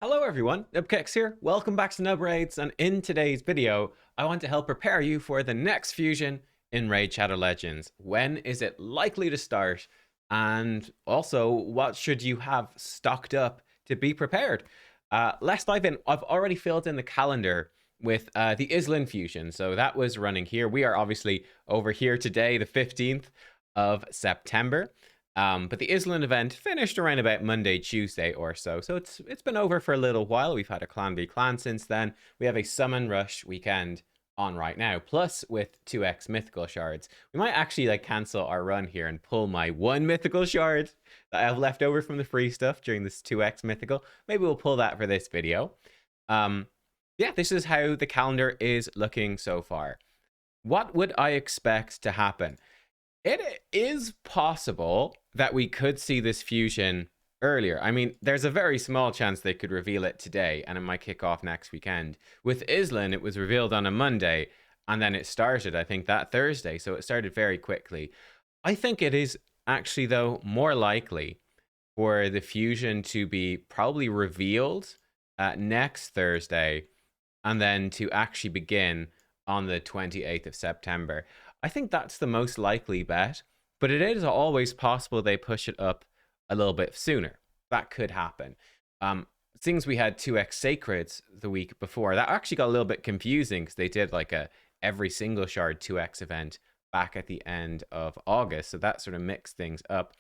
Hello everyone, nubkeks here. Welcome back to Nub Raids, and in today's video, I want to help prepare you for the next fusion in Raid Shadow Legends. When is it likely to start? And also, what should you have stocked up to be prepared? Let's dive in. I've already filled in the calendar with the Island fusion, so that was running here. We are obviously over here today, the 15th of September. But the Island event finished around about Monday, Tuesday or so. So it's been over for a little while. We've had a clan v clan since then. We have a summon rush weekend on right now. Plus with 2x mythical shards. We might actually cancel our run here and pull my one mythical shard that I have left over from the free stuff during this 2x mythical. Maybe we'll pull that for this video. Yeah, this is how the calendar is looking so far. What would I expect to happen? It is possible that we could see this fusion earlier. I mean, there's a very small chance they could reveal it today and it might kick off next weekend. With Island, it was revealed on a Monday and then it started, I think, that Thursday. So it started very quickly. I think it is actually, though, more likely for the fusion to be probably revealed next Thursday and then to actually begin on the 28th of September. I think that's the most likely bet, but it is always possible they push it up a little bit sooner. That could happen. Things we had 2x Sacreds the week before, that actually got a little bit confusing because they did like a every single shard 2x event back at the end of August. So that sort of mixed things up.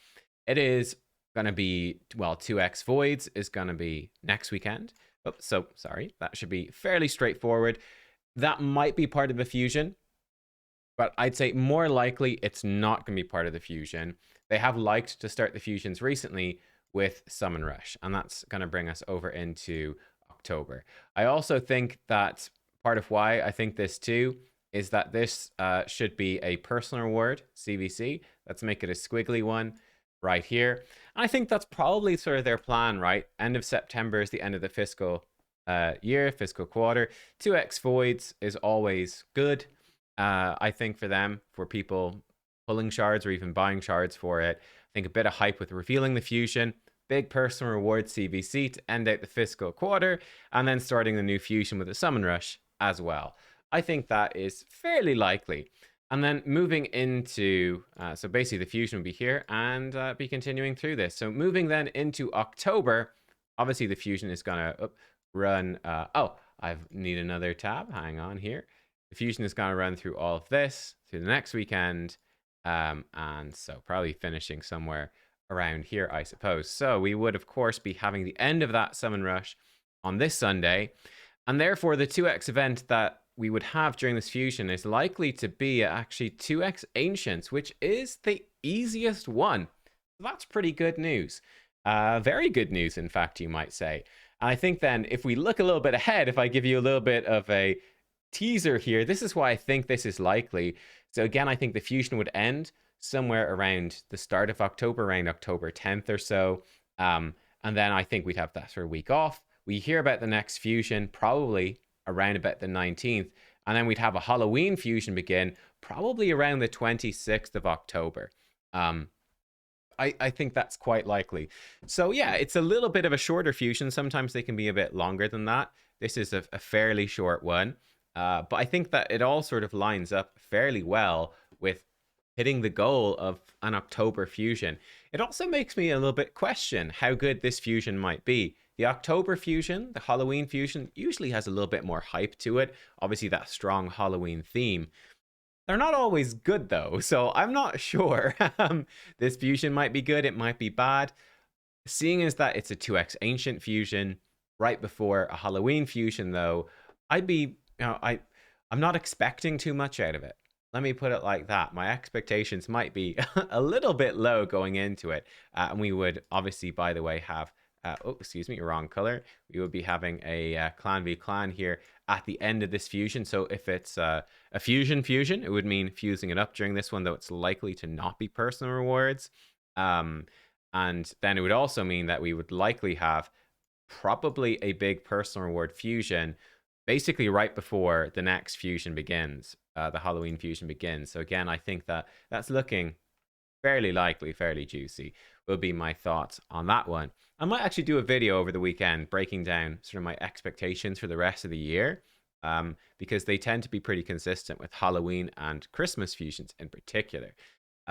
It is going to be, well, 2x Voids is going to be next weekend. Oh, so sorry, that should be fairly straightforward. That might be part of the fusion, but I'd say more likely it's not going to be part of the fusion. They have liked to start the fusions recently with Summon Rush, and that's going to bring us over into October. I also think that part of why I think this too is that this should be a personal reward, CVC. Let's make it a squiggly one right here. And I think that's probably sort of their plan, right? End of September is the end of the fiscal year, fiscal quarter. 2x Voids is always good. I think for them, for people pulling shards or even buying shards for it, I think a bit of hype with revealing the fusion, big personal reward CVC to end out the fiscal quarter, and then starting the new fusion with a summon rush as well. I think that is fairly likely. And then moving into, so basically the fusion will be here and be continuing through this. So moving then into October, obviously the fusion is going to run, I need another tab, hang on here. The fusion is going to run through all of this through the next weekend. And so probably finishing somewhere around here, I suppose. So we would, of course, be having the end of that summon rush on this Sunday. And therefore, the 2x event that we would have during this fusion is likely to be actually 2x Ancients, which is the easiest one. That's pretty good news. Very good news, in fact, you might say. And I think then if we look a little bit ahead, if I give you a little bit of a teaser here, this is why I think this is likely. So again, I think the fusion would end somewhere around the start of October, around October 10th or so. And then I think we'd have that sort of week off. We hear about the next fusion probably around about the 19th. And then we'd have a Halloween fusion begin probably around the 26th of October. I think that's quite likely. So yeah, it's a little bit of a shorter fusion. Sometimes they can be a bit longer than that. This is a fairly short one. But I think that it all sort of lines up fairly well with hitting the goal of an October fusion. It also makes me a little bit question how good this fusion might be. The October fusion, the Halloween fusion, usually has a little bit more hype to it. Obviously, that strong Halloween theme. They're not always good, though, so I'm not sure. This fusion might be good, it might be bad. Seeing as that it's a 2x Ancient fusion right before a Halloween fusion, though, I'd be... I'm not expecting too much out of it. Let me put it like that. My expectations might be a little bit low going into it. And we would obviously, by the way, have, excuse me, wrong color. We would be having a clan v clan here at the end of this fusion. So if it's a fusion, it would mean fusing it up during this one, though it's likely to not be personal rewards. And then it would also mean that we would likely have probably a big personal reward fusion basically right before the next fusion begins, the Halloween fusion begins. So again, I think that that's looking fairly likely, fairly juicy, will be my thoughts on that one. I might actually do a video over the weekend breaking down sort of my expectations for the rest of the year, because they tend to be pretty consistent with Halloween and Christmas fusions in particular.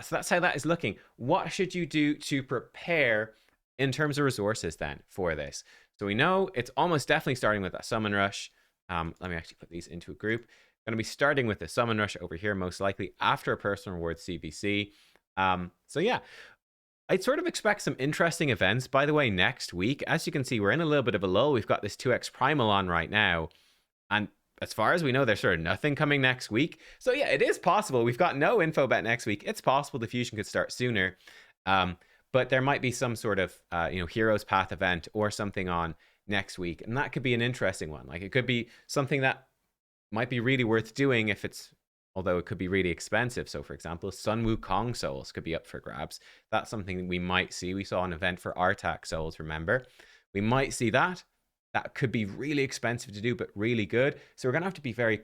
So that's how that is looking. What should you do to prepare in terms of resources then for this? So we know it's almost definitely starting with that summon rush. Let me actually put these into a group. Going to be starting with the summon rush over here, most likely after a personal reward CBC. So yeah, I'd sort of expect some interesting events, by the way, next week. As you can see, we're in a little bit of a lull. We've got this 2x Primal on right now. And as far as we know, there's sort of nothing coming next week. So yeah, it is possible. We've got no info bet next week. It's possible the fusion could start sooner. But there might be some sort of, Heroes Path event or something on next week. And that could be an interesting one. Like, it could be something that might be really worth doing if it's, although it could be really expensive. So for example, Sun Wukong souls could be up for grabs. That's something we might see. We saw an event for Artak souls, remember? We might see that. That could be really expensive to do, but really good. So we're going to have to be very,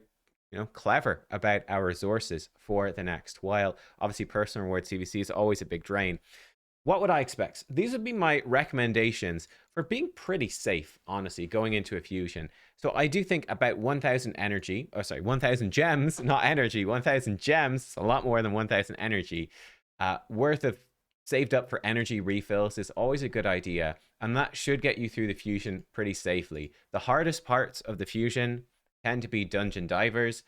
clever about our resources for the next while. Obviously, personal reward CVC is always a big drain. What would I expect? These would be my recommendations for being pretty safe, honestly, going into a fusion. So I do think about 1,000 energy, 1,000 gems, not energy, 1,000 gems, a lot more than 1,000 energy, worth of saved up for energy refills is always a good idea. And that should get you through the fusion pretty safely. The hardest parts of the fusion tend to be dungeon divers.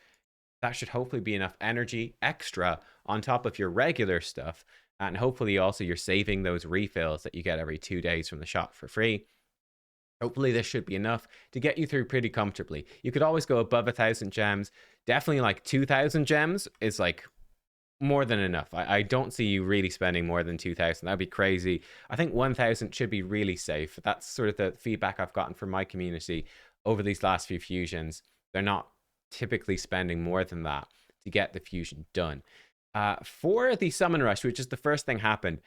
That should hopefully be enough energy extra on top of your regular stuff. And hopefully also you're saving those refills that you get every 2 days from the shop for free. Hopefully this should be enough to get you through pretty comfortably. You could always go above 1,000 gems. Definitely like 2,000 gems is like more than enough. I don't see you really spending more than 2,000. That'd be crazy. I think 1,000 should be really safe. That's sort of the feedback I've gotten from my community over these last few fusions. They're not typically spending more than that to get the fusion done. For the summon rush, which is the first thing happening,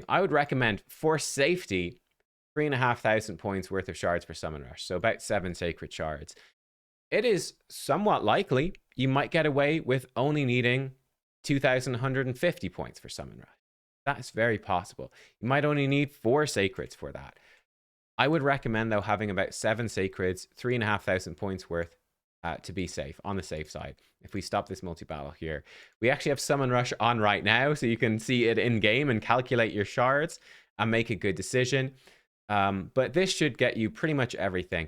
I would recommend for safety 3,500 points worth of shards for summon rush, so about 7 sacred shards. It is somewhat likely you might get away with only needing 2,150 points for summon rush. That's very possible. You might only need 4 sacreds for that. I would recommend though having about 7 sacreds, 3,500 points worth, to be safe, on the safe side. If we stop this multi-battle here, we actually have summon rush on right now, so you can see it in game and calculate your shards and make a good decision. But this should get you pretty much everything.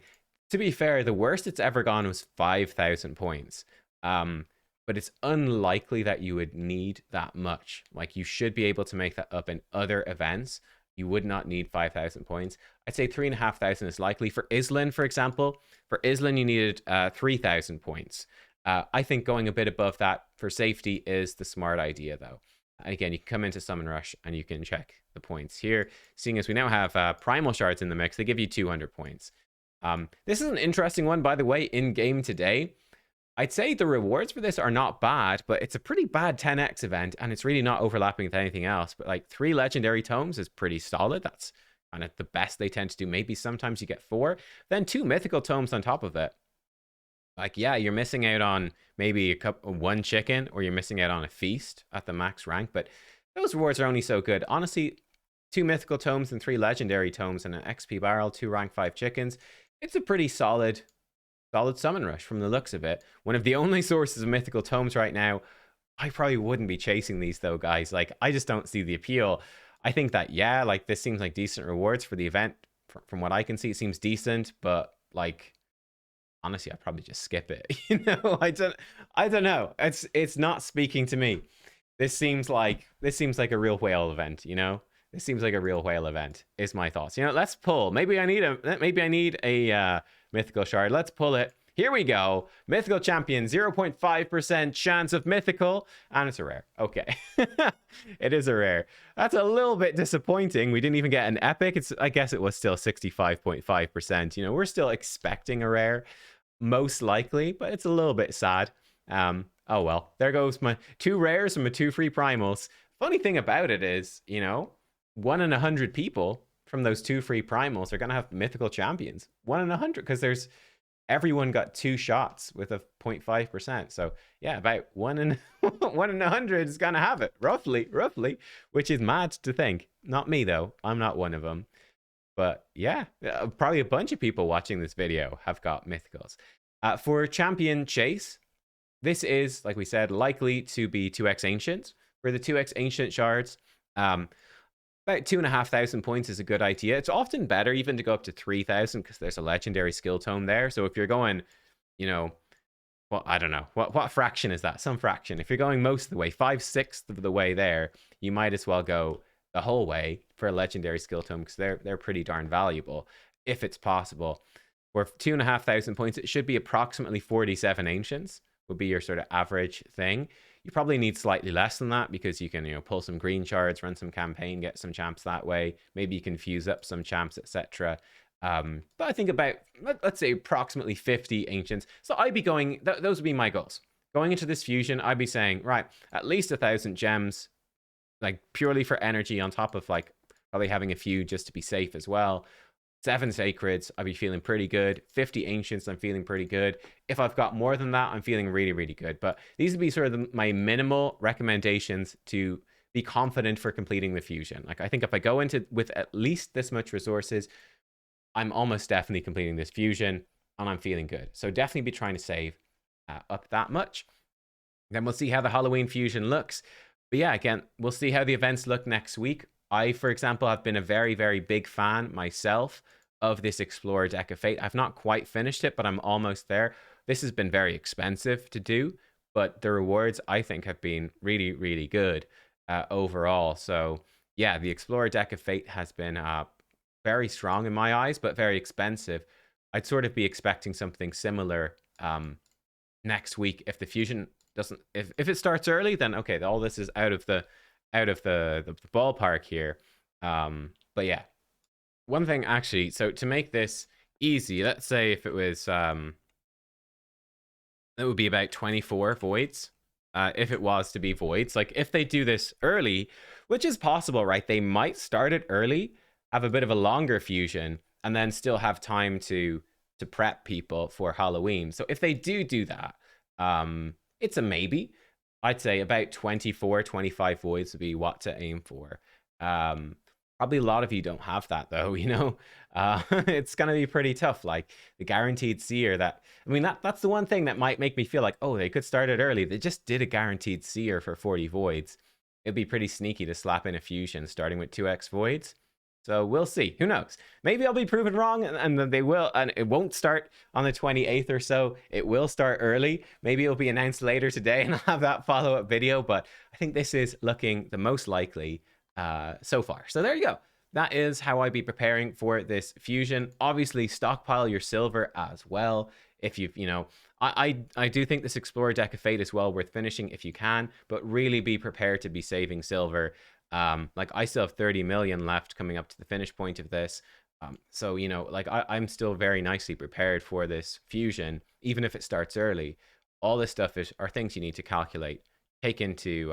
To be fair, the worst it's ever gone was 5,000 points. But it's unlikely that you would need that much. Like, you should be able to make that up in other events. You would not need 5,000 points. I'd say 3,500 is likely. For Island, for example, you needed 3,000 points. I think going a bit above that for safety is the smart idea, though. Again, you can come into Summon Rush and you can check the points here. Seeing as we now have Primal Shards in the mix, they give you 200 points. This is an interesting one, by the way, in game today. I'd say the rewards for this are not bad, but it's a pretty bad 10x event, and it's really not overlapping with anything else. But like 3 legendary tomes is pretty solid. That's kind of the best they tend to do. Maybe sometimes you get 4, then 2 mythical tomes on top of it. Like, yeah, you're missing out on maybe one chicken, or you're missing out on a feast at the max rank, but those rewards are only so good. Honestly, 2 mythical tomes and 3 legendary tomes and an XP barrel, 2 rank 5 chickens. It's a pretty solid summon rush from the looks of it. One of the only sources of mythical tomes right now. I probably wouldn't be chasing these though, guys. Like, I just don't see the appeal. I think that, yeah, like, this seems like decent rewards for the event. From what I can see, it seems decent, but like, honestly, I'd probably just skip it. I don't know. It's not speaking to me. This seems like a real whale event, This seems like a real whale event, is my thoughts. Let's pull. Maybe I need a mythical shard. Let's pull it. Here we go. Mythical champion, 0.5% chance of mythical, and it's a rare. Okay. It is a rare. That's a little bit disappointing. We didn't even get an epic. I guess it was still 65.5%. We're still expecting a rare, most likely, but it's a little bit sad. Oh well. There goes my 2 rares and my 2 free primals. Funny thing about it is, 1 in 100 people from those 2 free primals are going to have mythical champions. 1 in 100, because there's everyone got 2 shots with a 0.5%. So yeah, about 1 in 1 in 100 is gonna have it, roughly, which is mad to think. Not me though. I'm not one of them. But yeah, probably a bunch of people watching this video have got mythicals. For champion chase, this is, like we said, likely to be 2x ancient. For the 2x ancient shards, about 2,500 points is a good idea. It's often better even to go up to 3,000 because there's a legendary skill tome there. So if you're going, you know, well, I don't know. What fraction is that? Some fraction. If you're going most of the way, 5/6 of the way there, you might as well go the whole way for a legendary skill tome because they're pretty darn valuable if it's possible. For 2,500 points, it should be approximately 47 ancients would be your sort of average thing. You probably need slightly less than that because you can, pull some green shards, run some campaign, get some champs that way. Maybe you can fuse up some champs, etc. But I think about, let's say, approximately 50 ancients. So I'd be going, those would be my goals. Going into this fusion, I'd be saying, right, at least 1,000 gems, like purely for energy on top of like probably having a few just to be safe as well. 7 sacreds, I'll be feeling pretty good. 50 ancients, I'm feeling pretty good. If I've got more than that, I'm feeling really, really good. But these would be sort of my minimal recommendations to be confident for completing the fusion. Like I think if I go into with at least this much resources, I'm almost definitely completing this fusion and I'm feeling good. So definitely be trying to save up that much. Then we'll see how the Halloween fusion looks. But yeah, again, we'll see how the events look next week. I, for example, have been a very, very big fan myself of this Explorer deck of Fate. I've not quite finished it, but I'm almost there. This has been very expensive to do, but the rewards, I think, have been really, really good overall. So yeah, the Explorer deck of Fate has been very strong in my eyes, but very expensive. I'd sort of be expecting something similar next week if the fusion doesn't, if it starts early, then okay, all this is out of the ballpark here. But yeah, one thing actually, so to make this easy, let's say if it was it would be about 24 voids. If it was to be voids, like if they do this early, which is possible, right? They might start it early, have a bit of a longer fusion, and then still have time to prep people for Halloween. So if they do that, it's a maybe. I'd say about 24, 25 voids would be what to aim for. Probably a lot of you don't have that though, it's gonna be pretty tough. Like the guaranteed seer, that's the one thing that might make me feel like, oh, they could start it early. They just did a guaranteed seer for 40 voids. It'd be pretty sneaky to slap in a fusion starting with 2x voids. So we'll see. Who knows? Maybe I'll be proven wrong, and then they will, and it won't start on the 28th or so. It will start early. Maybe it'll be announced later today, and I'll have that follow-up video. But I think this is looking the most likely so far. So there you go. That is how I'd be preparing for this fusion. Obviously, stockpile your silver as well. If you've, I do think this Explorer deck of Fate is well worth finishing if you can, but really be prepared to be saving silver. Like I still have 30 million left coming up to the finish point of this. So, I'm still very nicely prepared for this fusion, even if it starts early. All this stuff are things you need to calculate, take into,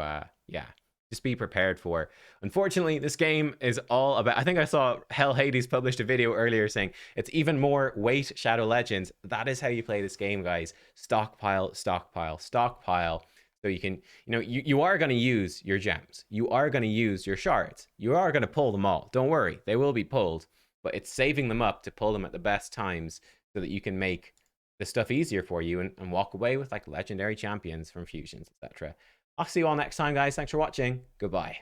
just be prepared for. Unfortunately, this game is all about, I think I saw Hell Hades published a video earlier saying it's even more weight Shadow Legends. That is how you play this game, guys. Stockpile, stockpile, stockpile. So you can, you are going to use your gems. You are going to use your shards. You are going to pull them all. Don't worry, they will be pulled. But it's saving them up to pull them at the best times so that you can make the stuff easier for you and walk away with like legendary champions from fusions, etc. I'll see you all next time, guys. Thanks for watching. Goodbye.